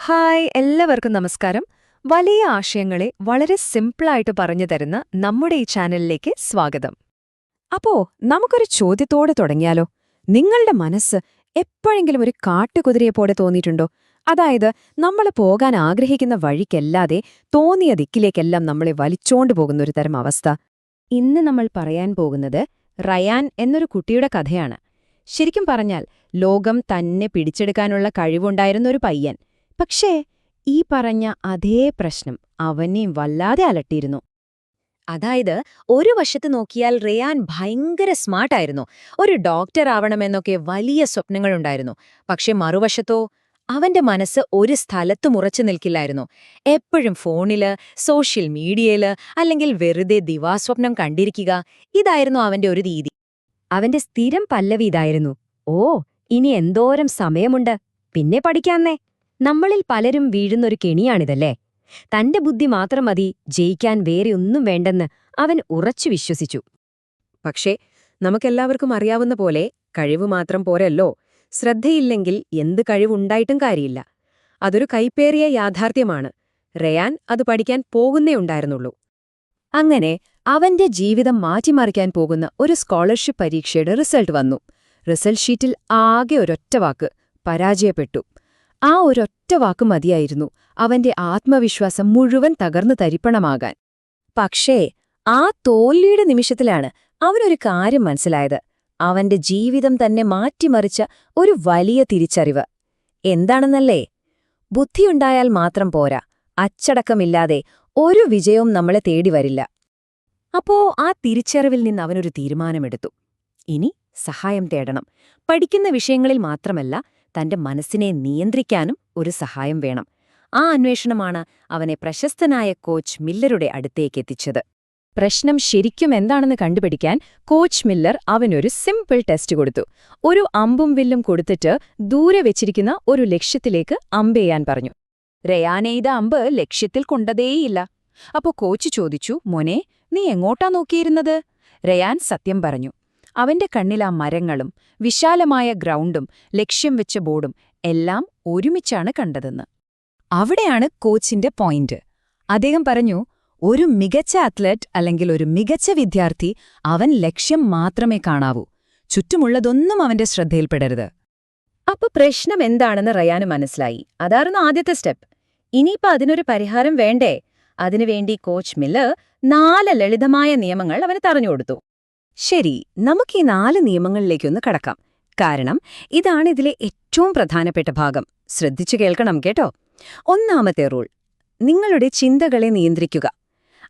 Hi എല്ലാവർക്കും നമസ്കാരം. വലിയ ആശയങ്ങളെ വളരെ സിമ്പിളായിട്ട് പറഞ്ഞു തരുന്ന നമ്മുടെ ഈ ചാനലിലേക്ക് സ്വാഗതം. അപ്പോ നമുക്കൊരു ചോദ്യത്തോടെ തുടങ്ങിയാലോ? നിങ്ങളുടെ മനസ്സ് എപ്പോഴെങ്കിലും ഒരു കാട്ടുകുതിരയെപ്പോലെ തോന്നിയിട്ടുണ്ടോ? അതായത് നമ്മൾ പോകാൻ ആഗ്രഹിക്കുന്ന വഴിക്കല്ലാതെ തോന്നിയ ദിക്കിലേക്കെല്ലാം നമ്മളെ വലിച്ചോണ്ടു പോകുന്ന ഒരു തരം അവസ്ഥ. ഇന്ന് നമ്മൾ പറയാൻ പോകുന്നത് റയാൻ എന്നൊരു കുട്ടിയുടെ കഥയാണ്. ശരിക്കും പറഞ്ഞാൽ ലോകം തന്നെ പിടിച്ചെടുക്കാനുള്ള കഴിവുണ്ടായിരുന്ന ഒരു പയ്യൻ. പക്ഷേ ഈ പറഞ്ഞ അതേ പ്രശ്നം അവനെയും വല്ലാതെ അലട്ടിയിരുന്നു. അതായത് ഒരു വശത്ത് നോക്കിയാൽ റയാൻ ഭയങ്കര സ്മാർട്ടായിരുന്നു, ഒരു ഡോക്ടർ ആവണമെന്നൊക്കെ വലിയ സ്വപ്നങ്ങളുണ്ടായിരുന്നു. പക്ഷെ മറുവശത്തോ അവന്റെ മനസ്സ് ഒരു സ്ഥലത്തും ഉറച്ചു നിൽക്കില്ലായിരുന്നു. എപ്പോഴും ഫോണില്, സോഷ്യൽ മീഡിയയില്, അല്ലെങ്കിൽ വെറുതെ ദിവാസ്വപ്നം കണ്ടിരിക്കുക, ഇതായിരുന്നു അവന്റെ ഒരു രീതി. അവന്റെ സ്ഥിരം പല്ലവി ഇതായിരുന്നു: ഓ, ഇനി എന്തോരം സമയമുണ്ട്, പിന്നെ പഠിക്കാന്നേ. നമ്മളിൽ പലരും വീഴുന്നൊരു കെണിയാണിതല്ലേ. തന്റെ ബുദ്ധി മാത്രം മതി, ജയിക്കാൻ വേറെ ഒന്നും വേണ്ടെന്ന് അവൻ ഉറച്ചു വിശ്വസിച്ചു. പക്ഷേ നമുക്കെല്ലാവർക്കും അറിയാവുന്ന പോലെ കഴിവ് മാത്രം പോരല്ലോ. ശ്രദ്ധയില്ലെങ്കിൽ എന്ത് കഴിവുണ്ടായിട്ടും കാര്യമില്ല. അതൊരു കൈപ്പേറിയ യാഥാർത്ഥ്യമാണ്. റയാൻ അത് പഠിക്കാൻ പോകുന്നേ ഉണ്ടായിരുന്നുള്ളൂ. അങ്ങനെ അവന്റെ ജീവിതം മാറ്റിമറിക്കാൻ പോകുന്ന ഒരു സ്കോളർഷിപ്പ് പരീക്ഷയുടെ റിസൾട്ട് വന്നു. റിസൾട്ട് ഷീറ്റിൽ ആകെ ഒരൊറ്റ വാക്ക്: പരാജയപ്പെട്ടു. ആ ഒരൊറ്റ വാക്ക് മതിയായിരുന്നു അവന്റെ ആത്മവിശ്വാസം മുഴുവൻ തകർന്നു തരിപ്പണമാകാൻ. പക്ഷേ ആ തോൽവിയുടെ നിമിഷത്തിലാണ് അവനൊരു കാര്യം മനസ്സിലായത്. അവന്റെ ജീവിതം തന്നെ മാറ്റിമറിച്ച ഒരു വലിയ തിരിച്ചറിവ്. എന്താണെന്നല്ലേ? ബുദ്ധിയുണ്ടായാൽ മാത്രം പോരാ, അച്ചടക്കമില്ലാതെ ഒരു വിജയവും നമ്മളെ തേടി വരില്ല. അപ്പോ ആ തിരിച്ചറിവിൽ നിന്ന് അവനൊരു തീരുമാനമെടുത്തു. ഇനി സഹായം തേടണം. പഠിക്കുന്ന വിഷയങ്ങളിൽ മാത്രമല്ല, തന്റെ മനസ്സിനെ നിയന്ത്രിക്കാനും ഒരു സഹായം വേണം. ആ അന്വേഷണമാണ് അവനെ പ്രശസ്തനായ കോച്ച് മില്ലറുടെ അടുത്തേക്കെത്തിച്ചത്. പ്രശ്നം ശരിക്കും എന്താണെന്ന് കണ്ടുപിടിക്കാൻ കോച്ച് മില്ലർ അവനൊരു സിമ്പിൾ ടെസ്റ്റ് കൊടുത്തു. ഒരു അമ്പും വില്ലും കൊടുത്തിട്ട് ദൂരെ വെച്ചിരിക്കുന്ന ഒരു ലക്ഷ്യത്തിലേക്ക് അമ്പെയ്യാൻ പറഞ്ഞു. റയാനെയ്ത അമ്പ് ലക്ഷ്യത്തിൽ കൊണ്ടതേയില്ല. അപ്പോ കോച്ച് ചോദിച്ചു: മോനെ, നീ എങ്ങോട്ടാ നോക്കിയിരുന്നത്? റയാൻ സത്യം പറഞ്ഞു. അവന്റെ കണ്ണിൽ ആ മരങ്ങളും വിശാലമായ ഗ്രൗണ്ടും ലക്ഷ്യം വെച്ച ബോർഡും എല്ലാം ഒരുമിച്ചാണ് കണ്ടതെന്ന്. അവിടെയാണ് കോച്ചിന്റെ പോയിന്റ്. അദ്ദേഹം പറഞ്ഞു, ഒരു മികച്ച അത്ലറ്റ് അല്ലെങ്കിൽ ഒരു മികച്ച വിദ്യാർത്ഥി അവൻ ലക്ഷ്യം മാത്രമേ കാണാവൂ, ചുറ്റുമുള്ളതൊന്നും അവന്റെ ശ്രദ്ധയിൽപ്പെടരുത്. അപ്പൊ പ്രശ്നം എന്താണെന്ന് റയാന് മനസ്സിലായി. അതായിരുന്നു ആദ്യത്തെ സ്റ്റെപ്പ്. ഇനിയിപ്പോ അതിനൊരു പരിഹാരം വേണ്ടേ? അതിനുവേണ്ടി കോച്ച് മില്ലർ 4 ലളിതമായ നിയമങ്ങൾ അവന് പറഞ്ഞുകൊടുത്തു. ശരി, നമുക്ക് ഈ 4 നിയമങ്ങളിലേക്കൊന്ന് കടക്കാം. കാരണം ഇതാണ് ഇതിലെ ഏറ്റവും പ്രധാനപ്പെട്ട ഭാഗം. ശ്രദ്ധിച്ചു കേൾക്കണം കേട്ടോ. ഒന്നാമത്തെ റൂൾ: നിങ്ങളുടെ ചിന്തകളെ നിയന്ത്രിക്കുക.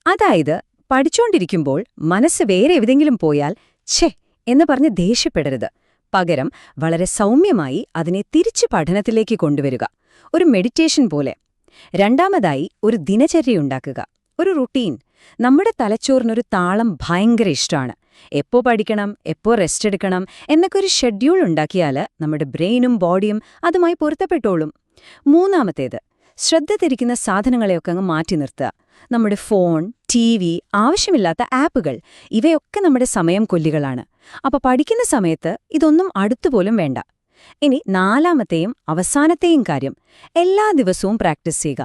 അതായത് പഠിച്ചോണ്ടിരിക്കുമ്പോൾ മനസ്സ് വേറെ എവിടെയെങ്കിലും പോയാൽ ഛേ എന്ന് പറഞ്ഞ് ദേഷ്യപ്പെടരുത്. പകരം വളരെ സൗമ്യമായി അതിനെ തിരിച്ച് പഠനത്തിലേക്ക് കൊണ്ടുവരിക, ഒരു മെഡിറ്റേഷൻ പോലെ. രണ്ടാമതായി, ഒരു ദിനചര്യയുണ്ടാക്കുക, ഒരു റുട്ടീൻ. നമ്മുടെ തലച്ചോറിനൊരു താളം ഭയങ്കര ഇഷ്ടമാണ്. എപ്പോ പഠിക്കണം, എപ്പോ റെസ്റ്റ് എടുക്കണം എന്നൊക്കെ ഒരു ഷെഡ്യൂൾ ഉണ്ടാക്കിയാൽ നമ്മുടെ ബ്രെയിനും ബോഡിയും അതുമായി പൊരുത്തപ്പെട്ടോളും. മൂന്നാമത്തേത്, ശ്രദ്ധ തിരിക്കുന്ന സാധനങ്ങളെയൊക്കെ അങ്ങ് മാറ്റി നിർത്തുക. നമ്മുടെ ഫോൺ, TV, ആവശ്യമില്ലാത്ത ആപ്പുകൾ, ഇവയൊക്കെ നമ്മുടെ സമയം കൊല്ലികളാണ്. അപ്പൊ പഠിക്കുന്ന സമയത്ത് ഇതൊന്നും അടുത്തുപോലും വേണ്ട. ഇനി നാലാമത്തെയും അവസാനത്തെയും കാര്യം: എല്ലാ ദിവസവും പ്രാക്ടീസ് ചെയ്യുക.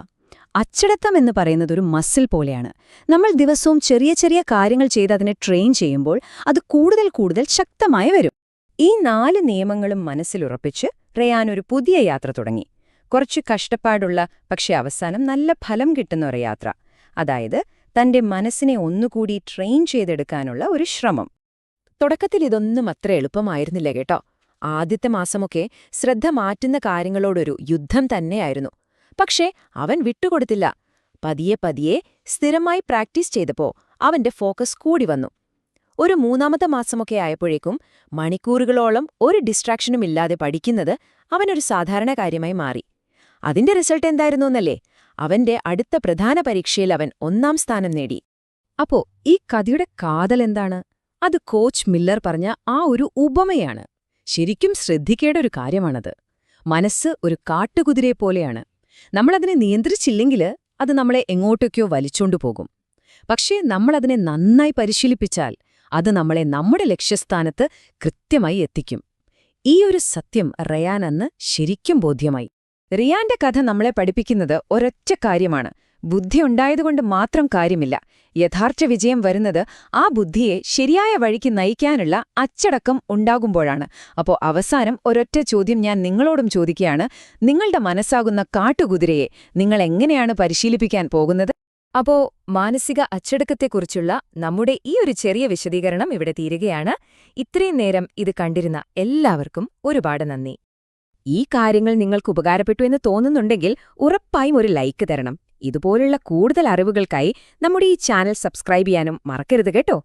അച്ചടക്കം എന്ന് പറയുന്നത് ഒരു മസിൽ പോലെയാണ്. നമ്മൾ ദിവസവും ചെറിയ ചെറിയ കാര്യങ്ങൾ ചെയ്ത് അതിനെ ട്രെയിൻ ചെയ്യുമ്പോൾ അത് കൂടുതൽ കൂടുതൽ ശക്തമായി വരും. ഈ 4 നിയമങ്ങളും മനസ്സിലുറപ്പിച്ച് റയാൻ ഒരു പുതിയ യാത്ര തുടങ്ങി. കുറച്ച് കഷ്ടപ്പാടുള്ള, പക്ഷെ അവസാനം നല്ല ഫലം കിട്ടുന്ന ഒരു യാത്ര. അതായത് തന്റെ മനസ്സിനെ ഒന്നുകൂടി ട്രെയിൻ ചെയ്തെടുക്കാനുള്ള ഒരു ശ്രമം. തുടക്കത്തിൽ ഇതൊന്നും അത്ര എളുപ്പമായിരുന്നില്ല കേട്ടോ. ആദ്യത്തെ മാസമൊക്കെ ശ്രദ്ധ മാറ്റുന്ന കാര്യങ്ങളോടൊരു യുദ്ധം തന്നെയായിരുന്നു. പക്ഷേ അവൻ വിട്ടുകൊടുത്തില്ല. പതിയെ പതിയെ സ്ഥിരമായി പ്രാക്ടീസ് ചെയ്തപ്പോ അവന്റെ ഫോക്കസ് കൂടി വന്നു. ഒരു 3-ാമത്തെ മാസമൊക്കെ ആയപ്പോഴേക്കും മണിക്കൂറുകളോളം ഒരു ഡിസ്ട്രാക്ഷനും ഇല്ലാതെ പഠിക്കുന്നത് അവനൊരു സാധാരണ കാര്യമായി മാറി. അതിന്റെ റിസൾട്ട് എന്തായിരുന്നു എന്നല്ലേ? അവന്റെ അടുത്ത പ്രധാന പരീക്ഷയിൽ അവൻ 1-ാം സ്ഥാനം നേടി. അപ്പോ ഈ കഥയുടെ കാതലെന്താണ്? അത് കോച്ച് മില്ലർ പറഞ്ഞ ആ ഒരു ഉപമയാണ്. ശരിക്കും ശ്രദ്ധിക്കേണ്ട ഒരു കാര്യമാണത്. മനസ്സ് ഒരു കാട്ടുകുതിരയെപ്പോലെയാണ്. നമ്മളതിനെ നിയന്ത്രിച്ചില്ലെങ്കിൽ അത് നമ്മളെ എങ്ങോട്ടൊക്കെയോ വലിച്ചോണ്ടുപോകും. പക്ഷേ നമ്മളതിനെ നന്നായി പരിശീലിപ്പിച്ചാൽ അത് നമ്മളെ നമ്മുടെ ലക്ഷ്യസ്ഥാനത്ത് കൃത്യമായി എത്തിക്കും. ഈ ഒരു സത്യം റയാൻ അന്ന് ശരിക്കും ബോധ്യമായി. റിയാന്റെ കഥ നമ്മളെ പഠിപ്പിക്കുന്നത് ഒരൊറ്റ കാര്യമാണ്. ബുദ്ധി ഉണ്ടായതുകൊണ്ട് മാത്രം കാര്യമില്ല. യഥാർത്ഥ വിജയം വരുന്നത് ആ ബുദ്ധിയെ ശരിയായ വഴിക്ക് നയിക്കാനുള്ള അച്ചടക്കം ഉണ്ടാകുമ്പോഴാണ്. അപ്പോൾ അവസാനം ഒരൊറ്റ ചോദ്യം ഞാൻ നിങ്ങളോടും ചോദിക്കുകയാണ്. നിങ്ങളുടെ മനസ്സാകുന്ന കാട്ടുകുതിരയെ നിങ്ങൾ എങ്ങനെയാണ് പരിശീലിപ്പിക്കാൻ പോകുന്നത്? അപ്പോ മാനസിക അച്ചടക്കത്തെക്കുറിച്ചുള്ള നമ്മുടെ ഈ ഒരു ചെറിയ വിശദീകരണം ഇവിടെ തീരുകയാണ്. ഇത്രയും നേരം ഇത് കണ്ടിരുന്ന എല്ലാവർക്കും ഒരുപാട് നന്ദി. ഈ കാര്യങ്ങൾ നിങ്ങൾക്ക് ഉപകാരപ്പെട്ടു എന്ന് തോന്നുന്നുണ്ടെങ്കിൽ ഉറപ്പായും ഒരു ലൈക്ക് തരണം. ഇതുപോലുള്ള കൂടുതൽ അറിവുകൾക്കായി നമ്മുടെ ഈ ചാനൽ സബ്സ്ക്രൈബ് ചെയ്യാനും മറക്കരുത് കേട്ടോ.